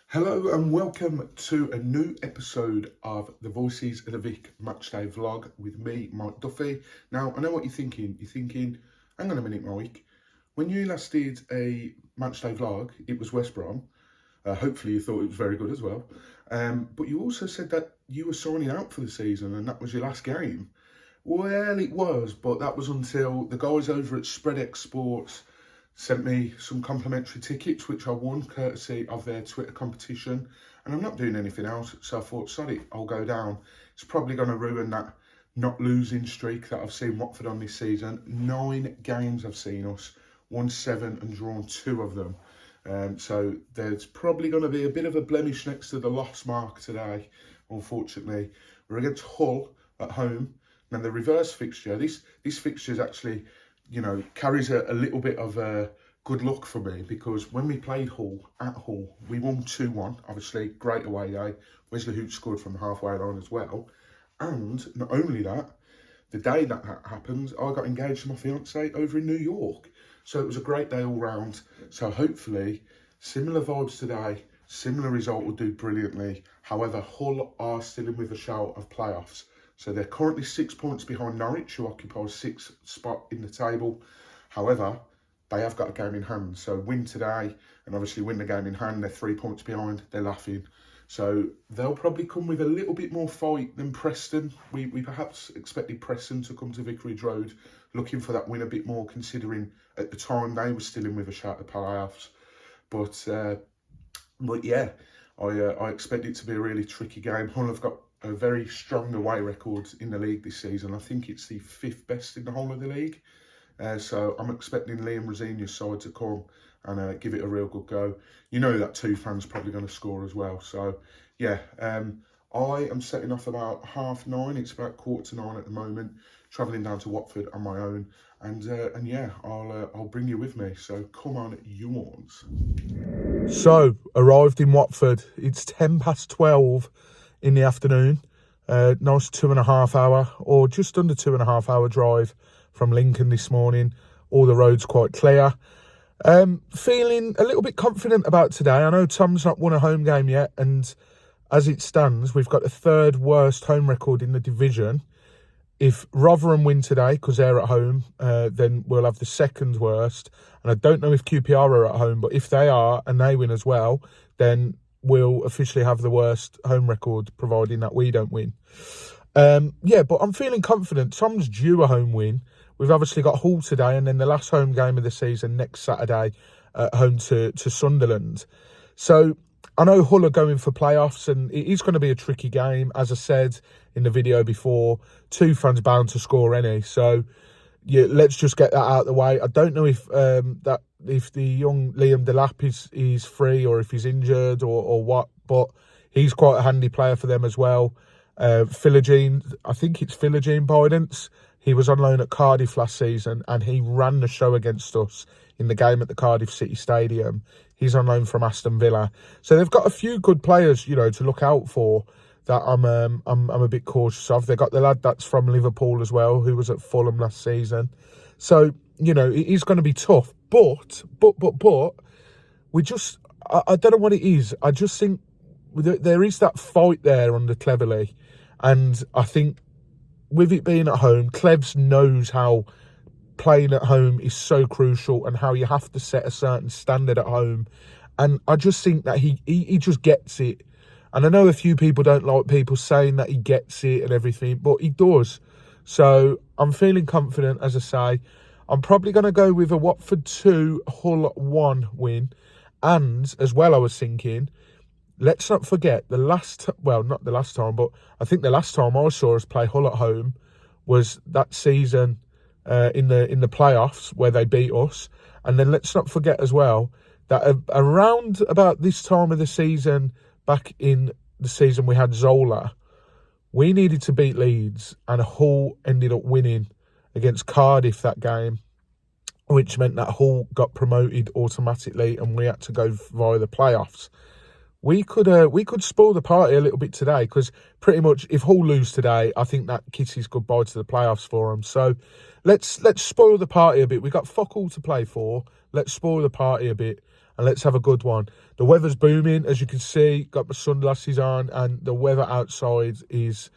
Hello and welcome to a new episode of the Voices of the Vic Matchday vlog with me, Mike Duffy. Now, I know what you're thinking. You're thinking, hang on a minute, Mike. When you last did a Matchday vlog, it was West Brom. Hopefully you thought it was very good as well. But you also said that you were signing out for the season and that was your last game. Well, it was, but that was until the guys over at SpreadX Sports sent me some complimentary tickets, which I won courtesy of their Twitter competition. And I'm not doing anything else, so I thought, sorry, I'll go down. It's probably going to ruin that not losing streak that I've seen Watford on this season. 9 games I've seen us, won 7 and drawn 2 of them. So there's probably going to be a bit of a blemish next to the loss mark today, unfortunately. We're against Hull at home. Now the reverse fixture, this fixture is actually, you know, carries a little bit of good luck for me, because when we played Hull at Hull, we won 2-1, obviously, great away day. Wesley Hooch scored from the halfway line as well. And not only that, the day that happened, I got engaged to my fiancée over in New York. So it was a great day all round. So hopefully, similar vibes today, similar result will do brilliantly. However, Hull are still in with a shout of playoffs. So they're currently 6 points behind Norwich, who occupies 6th spot in the table. However, they have got a game in hand. So win today and obviously win the game in hand. They're 3 points behind. They're laughing. So they'll probably come with a little bit more fight than Preston. We perhaps expected Preston to come to Vicarage Road looking for that win a bit more, considering at the time they were still in with a shout of playoffs. But yeah, I expect it to be a really tricky game. Hull have got a very strong away record in the league this season. I think it's the 5th best in the whole of the league. So I'm expecting Liam Rosenior's side to come and give it a real good go. You know that Tufan's probably going to score as well. So yeah, I am setting off about 9:30. It's about 8:45 at the moment. Travelling down to Watford on my own, and yeah, I'll bring you with me. So come on, you ones. So arrived in Watford. It's 12:10 in the afternoon. Nice 2.5 hour, or just under 2.5 hour drive from Lincoln this morning. All the roads quite clear. Feeling a little bit confident about today. I know Tom's not won a home game yet, and as it stands, we've got the 3rd worst home record in the division. If Rotherham win today, because they're at home, then we'll have the 2nd worst. And I don't know if QPR are at home, but if they are and they win as well, then we'll officially have the worst home record, providing that we don't win. Yeah, but I'm feeling confident. Tom's due a home win. We've obviously got Hull today, and then the last home game of the season next Saturday at home to Sunderland. So I know Hull are going for playoffs, and it is going to be a tricky game. As I said in the video before, Tufan's bound to score any. So yeah, let's just get that out of the way. I don't know if if the young Liam Delap is free, or if he's injured or what, but he's quite a handy player for them as well. Philogene, I think it's Philogene Bidance. He was on loan at Cardiff last season, and he ran the show against us in the game at the Cardiff City Stadium. He's on loan from Aston Villa. So they've got a few good players, you know, to look out for that I'm a bit cautious of. They've got the lad that's from Liverpool as well, who was at Fulham last season. So, you know, it is going to be tough. But we just, I don't know what it is. I just think there is that fight there under Cleverley. And I think with it being at home, Clevs knows how playing at home is so crucial and how you have to set a certain standard at home. And I just think that he just gets it. And I know a few people don't like people saying that he gets it and everything, but he does. So I'm feeling confident, as I say. I'm probably going to go with a Watford 2, Hull 1 win. And as well, I was thinking, let's not forget not the last time, but I think the last time I saw us play Hull at home was that season in the playoffs where they beat us. And then let's not forget as well that around about this time of the season, back in the season we had Zola, we needed to beat Leeds, and Hull ended up winning against Cardiff that game, which meant that Hull got promoted automatically and we had to go via the playoffs. We could spoil the party a little bit today, because pretty much if Hull lose today, I think that kisses goodbye to the playoffs for them. So let's spoil the party a bit. We got fuck all to play for. Let's spoil the party a bit, and let's have a good one. The weather's booming, as you can see. Got my sunglasses on, and the weather outside is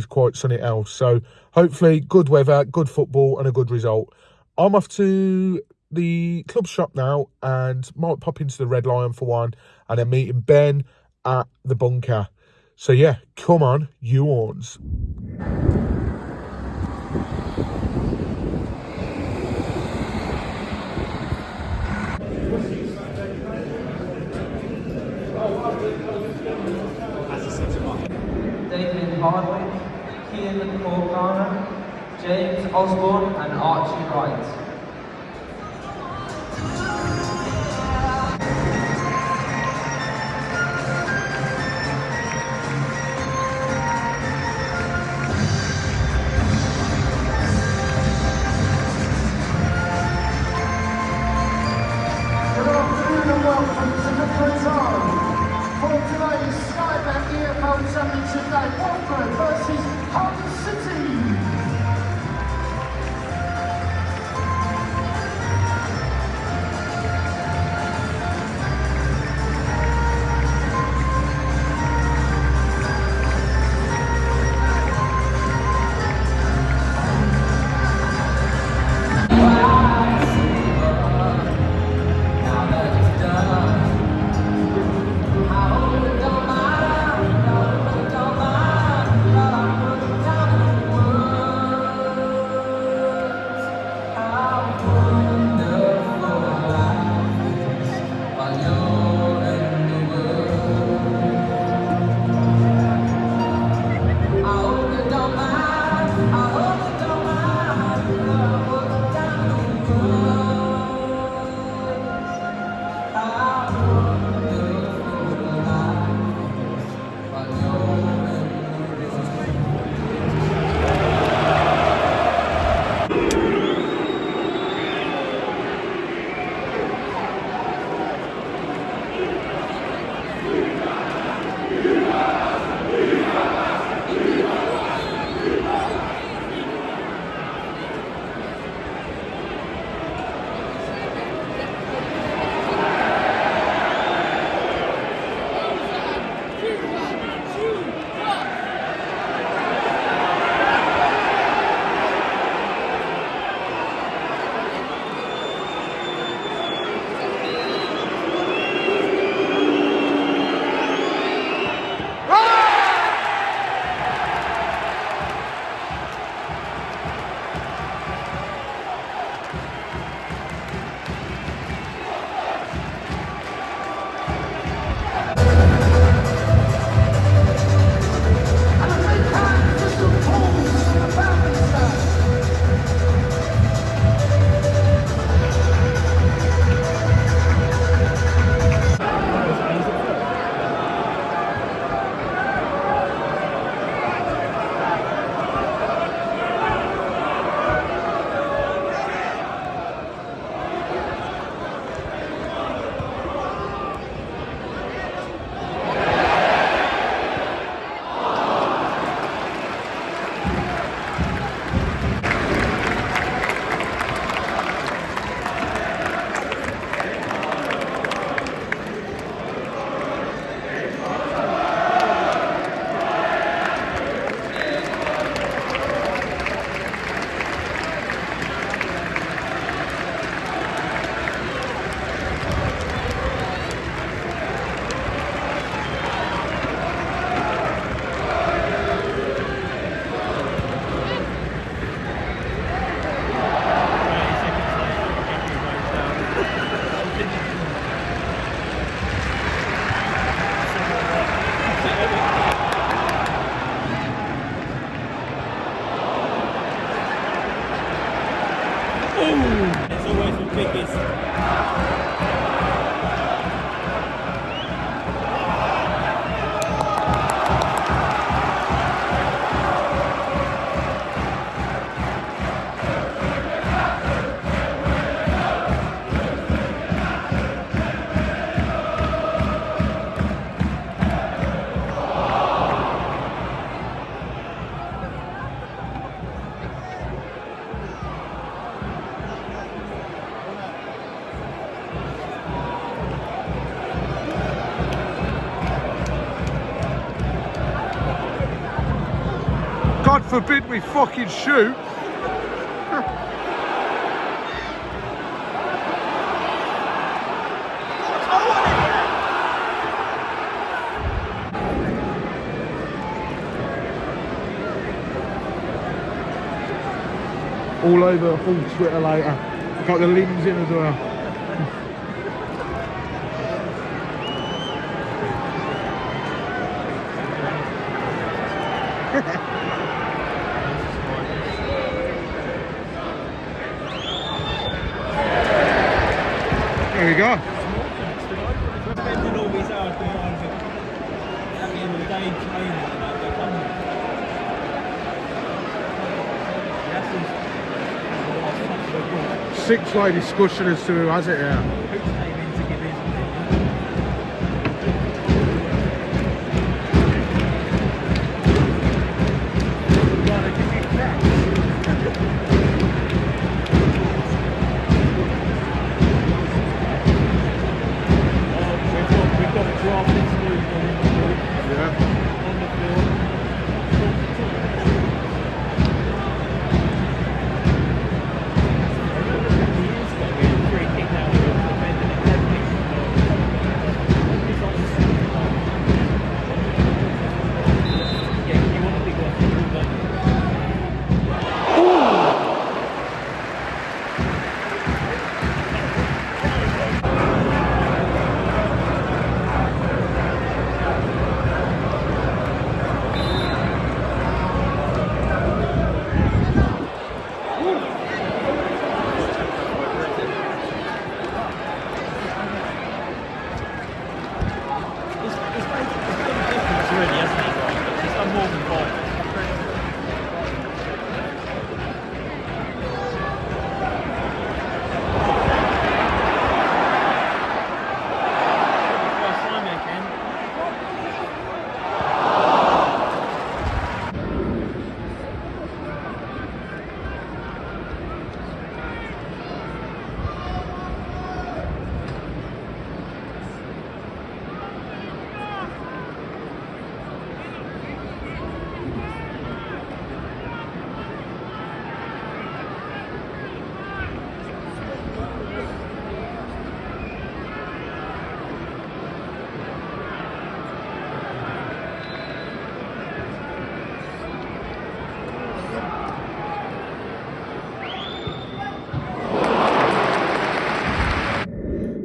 quite sunny else. So hopefully good weather, good football, and a good result. I'm off to the club shop now and might pop into the Red Lion for one, and then meeting Ben at the bunker. So yeah, come on, you horns. David Hardwick, Kean Corkana, James Osborne and Archie Wright. Good afternoon and welcome to the Brazil for today's Sky Bet EFL Championship Day. Watford versus Hull City. forbid me fucking shoot. All over full Twitter later. I've got the limbs in as well. There we go. Spending all these hours behind it. At the end of the day, training and that, they're coming. Six-way discussion as to who has it here. Who came in to give his We've got a draft exclusion on the field.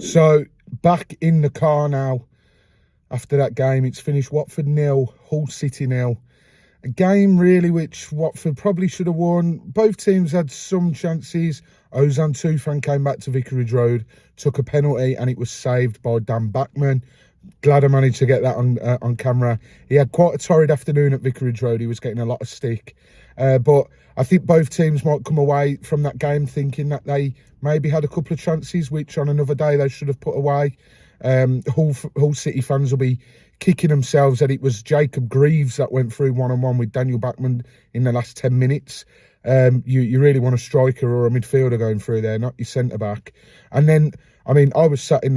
So, back in the car now after that game. It's finished Watford 0, Hull City 0. A game really which Watford probably should have won. Both teams had some chances. Ozan Tufan came back to Vicarage Road, took a penalty, and it was saved by Bachmann. Glad I managed to get that on camera. He had quite a torrid afternoon at Vicarage Road. He was getting a lot of stick. But I think both teams might come away from that game thinking that they maybe had a couple of chances, which on another day they should have put away. Hull City fans will be kicking themselves that it was Jacob Greaves that went through one-on-one with Daniel Bachmann in the last 10 minutes. You really want a striker or a midfielder going through there, not your centre-back. And then, I mean, I was sat in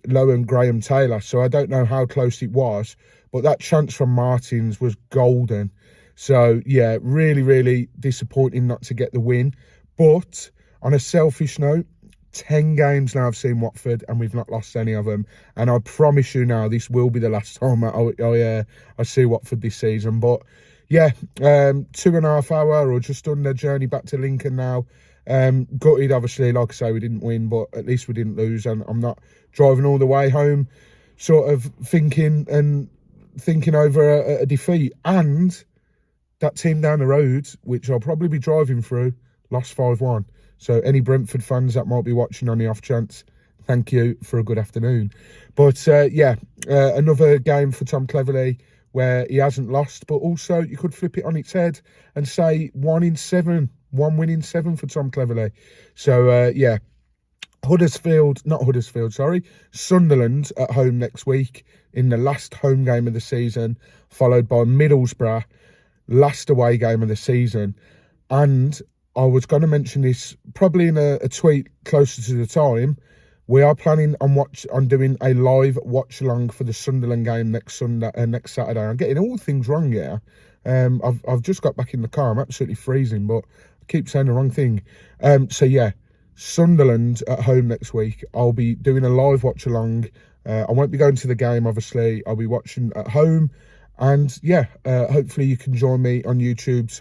Lowe and Graham Taylor, so I don't know how close it was, but that chance from Martins was golden. So, yeah, really, really disappointing not to get the win. But on a selfish note, 10 games now I've seen Watford and we've not lost any of them. And I promise you now, this will be the last time I see Watford this season. But yeah, 2.5 hour or just under journey back to Lincoln now. Gutted, obviously, like I say, we didn't win, but at least we didn't lose. And I'm not driving all the way home sort of thinking over a defeat. And that team down the road, which I'll probably be driving through, lost 5-1. So any Brentford fans that might be watching on the off chance, thank you for a good afternoon. But another game for Tom Cleverley where he hasn't lost, but also you could flip it on its head and say 1 in 7, 1 win in 7 for Tom Cleverley. So Sunderland at home next week in the last home game of the season, followed by Middlesbrough, last away game of the season. And I was going to mention this probably in a tweet closer to the time. We are planning on doing a live watch along for the Sunderland game next Saturday. I'm getting all things wrong here. I've just got back in the car. I'm absolutely freezing, but I keep saying the wrong thing. So yeah, Sunderland at home next week. I'll be doing a live watch along. I won't be going to the game, obviously. I'll be watching at home, and yeah, hopefully you can join me on YouTube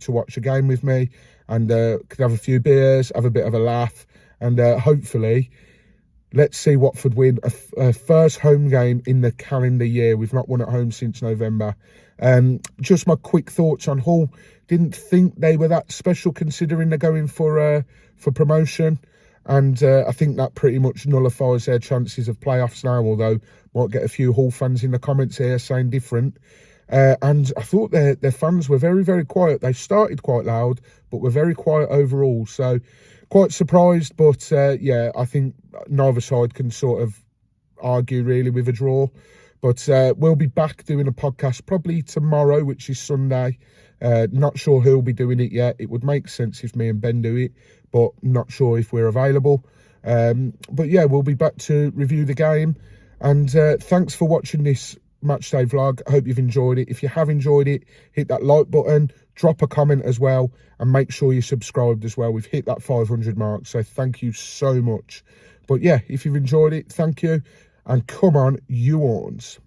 to watch a game with me, and could have a few beers, have a bit of a laugh, and hopefully let's see Watford win a first home game in the calendar year. We've not won at home since November. Just my quick thoughts on Hull. Didn't think they were that special considering they're going for promotion. And I think that pretty much nullifies their chances of playoffs now, although might get a few Hull fans in the comments here saying different. And I thought their fans were very, very quiet. They started quite loud, but were very quiet overall. So quite surprised, but yeah, I think neither side can sort of argue really with a draw. But we'll be back doing a podcast probably tomorrow, which is Sunday. Not sure who'll be doing it yet. It would make sense if me and Ben do it, but not sure if we're available. But yeah, we'll be back to review the game. And thanks for watching this matchday vlog. I hope you've enjoyed it. If you have enjoyed it, hit that like button, drop a comment as well, and make sure you're subscribed as well. We've hit that 500 mark, so thank you so much. But yeah, if you've enjoyed it, thank you. And come on, you Horns.